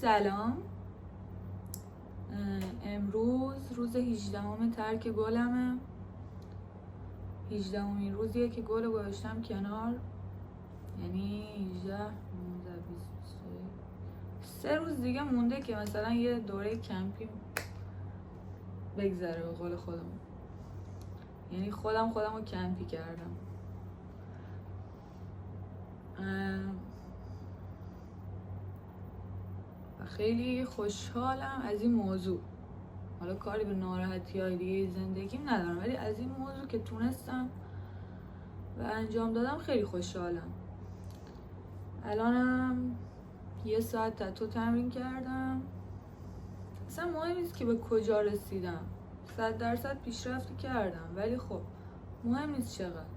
سلام. امروز روز 18 ترک گلمه. 18مین روزیه که گل رو گذاشتم کنار، یعنی 18 19 20 3 روز دیگه مونده که مثلا یه دوره کمپینگ بگذره، به قول خودمون. یعنی خودم رو کمپی کردم. و خیلی خوشحالم از این موضوع. حالا کاری به ناراحتی های دیگه زندگیم ندارم، ولی از این موضوع که تونستم و انجام دادم خیلی خوشحالم. الانم 1 ساعت تتو تمرین کردم. اصلا مهم نیست که به کجا رسیدم، 100% پیشرفتی کردم، ولی خب مهم نیست چقدر.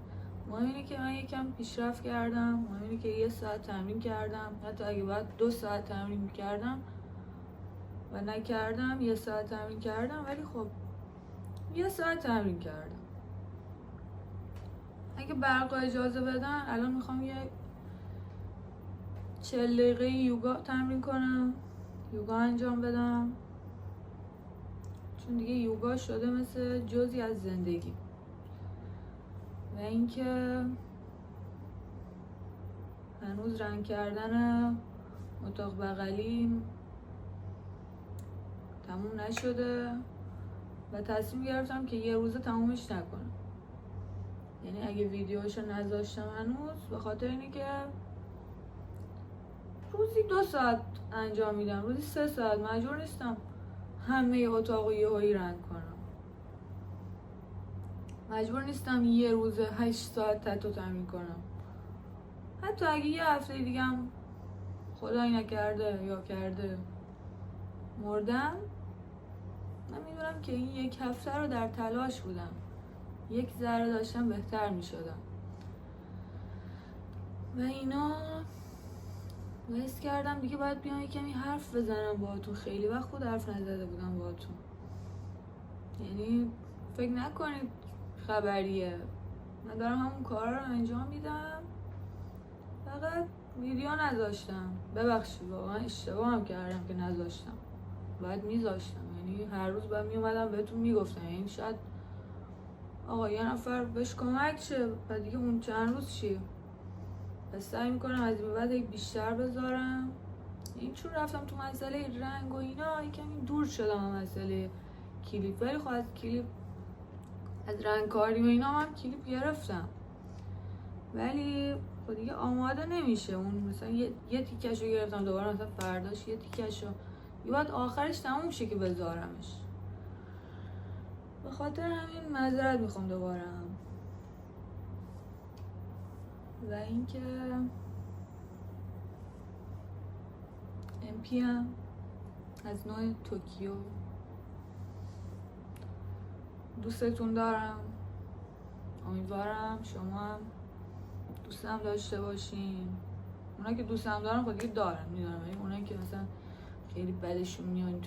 مهم اینه که من یکم پیشرفت کردم. مهم اینه که 1 ساعت تمرین کردم. حتی اگه باید 2 ساعت تمرین کردم و نکردم، 1 ساعت تمرین کردم، ولی خب 1 ساعت تمرین کردم. اگه برقا اجازه بدن الان میخوام یه 40 دقیقه یوگا تمرین کنم، یوگا انجام بدم، چون دیگه یوگا شده مثل جزئی از زندگی. و اینکه هنوز رنگ کردن اتاق بغلیم تموم نشده و تصمیم گرفتم که یه روزه تمومش نکنم. یعنی اگه ویدیوشو نذاشتم هنوز به خاطر اینه که روزی 2 ساعت انجام میدم، روزی 3 ساعت. مجبور نیستم همه اتاقو یهویی رنگ کنم. مجبور نیستم یه روز 8 ساعت تتو تمرین کنم. حتی اگه یه هفته دیگه هم خدایی نکرده یا کرده مردم، من میدونم که این 1 هفته رو در تلاش بودم، 1 ذره داشتم بهتر میشدم و اینا. حس کردم دیگه باید بیام یه کمی حرف بزنم باهاتون. خیلی وقت خود حرف نزده بودم باهاتون. یعنی فکر نکنید خبریه، من دارم همون کارا رو انجام میدم، فقط ویدیو نذاشتم. ببخشید، واقعا اشتباه هم کردم که نذاشتم، باید میذاشتم. یعنی هر روز باید میومدم بهتون میگفتم. یعنی شاید آقا یه نفر بهش کمک شه و دیگه اون چند روز چیه. پس سعی میکنم از این بعد بیشتر بذارم. این چون رفتم تو مسئله رنگ و اینا یکمی دور شدم از مسئله کلیپ، ولی خب از کلیپ، از رنگ کاری و اینا هم کلیپ گرفتم، ولی خب دیگه آماده نمیشه. اون مثلا یه تیکشو گرفتم، دوباره مثلا فرداش یه تیکشو، یه بعد آخرش تموم شه که بذارمش. به خاطر همین معذرت میخوام دوباره هم. و اینکه MP هم از نوع توکیو. دوستتون دارم، امیدوارم شما هم دوستم داشته باشین. اونا که دوستم دارن خود دیگه دارن، میدونم، ولی اونایی که مثلا خیلی بدشون میاد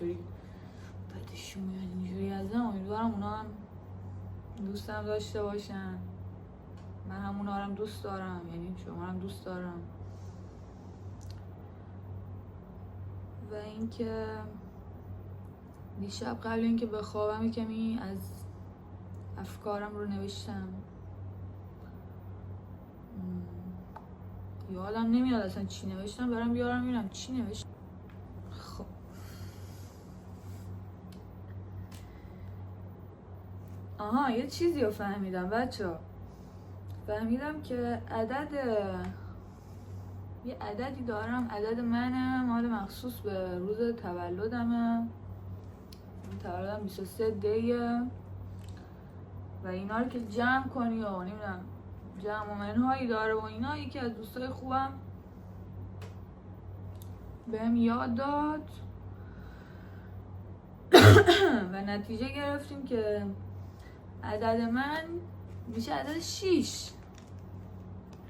اینجوری ازم، امیدوارم اونا هم دوستم داشته باشن. من هم اونا هم دوست دارم، یعنی شما هم دوست دارم. و اینکه دیشب قبل اینکه بخوابم کمی از افکارم رو نوشتم. یادم نمیاد اصلا چی نوشتم، برام بیارم ببینم چی نوشتم. خب آها، یه چیزی رو فهمیدم بچه‌ها. فهمیدم که یه عددی دارم، عدد منه، مال مخصوص به روز تولدمه. تولدم 23 دیه و اینا رو که جمع کنی و نمیدونم جمع و منهایی داره و اینا. یکی از دوستای خوبم بهم یاد داد و نتیجه گرفتیم که عدد من میشه عدد 6.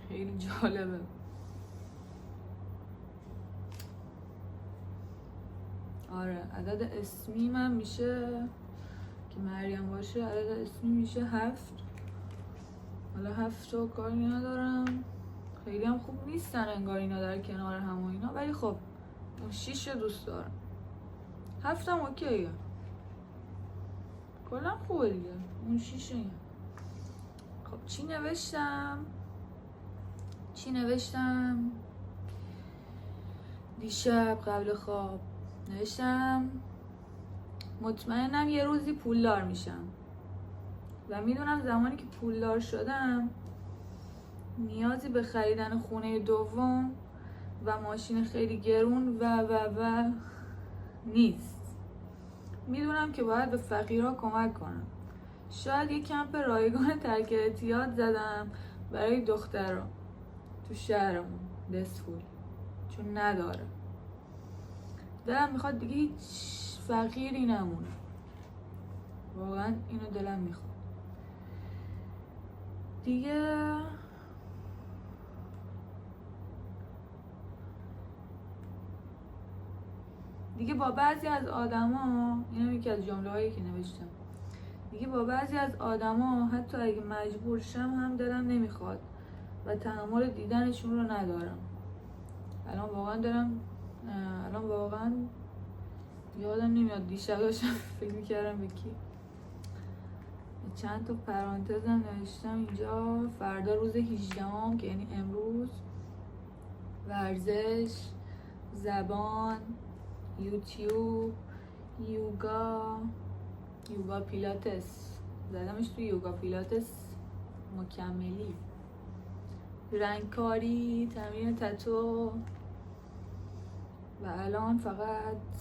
خیلی جالبه. آره، عدد اسمی من میشه که مریم باشه، عدد اسمی میشه 7. حالا 7 رو کاری ندارم، خیلی هم خوب نیستن انگار اینا در کنار هم و اینا، ولی خب اون 6 دوست دارم، 7 هم اوکیه، کلا خوبه دیگه. اون 6 این. خب چی نوشتم دیشب قبل خواب؟ نوشتم مطمئنم یه روزی پولدار میشم و میدونم زمانی که پولدار شدم نیازی به خریدن خونه دوم و ماشین خیلی گرون و نیست. میدونم که باید به فقیرها کمک کنم. شاید یه کمپ رایگان ترک اعتیاد زدم برای دخترها تو شهرمون دستفول، چون نداره. دلم میخواد دیگه هیچ فقیری نمونه، واقعا اینو دلم میخواد دیگه با بعضی از آدما، اینم یکی از جمله‌هایی که نوشتم، دیگه با بعضی از آدما حتی اگه مجبور شم هم دلم نمیخواد و تحمل دیدنشون رو ندارم. الان واقعا یادم نمیاد دیشب داشتم فکر میکردم به کی. چند تا پرانتزم نوشتم اینجا. فردا روز 18ام که یعنی امروز، ورزش، زبان، یوتیوب، یوگا پیلاتس، زدمش توی یوگا پیلاتس مکملی، رنگکاری، تمرین تتو و الان فقط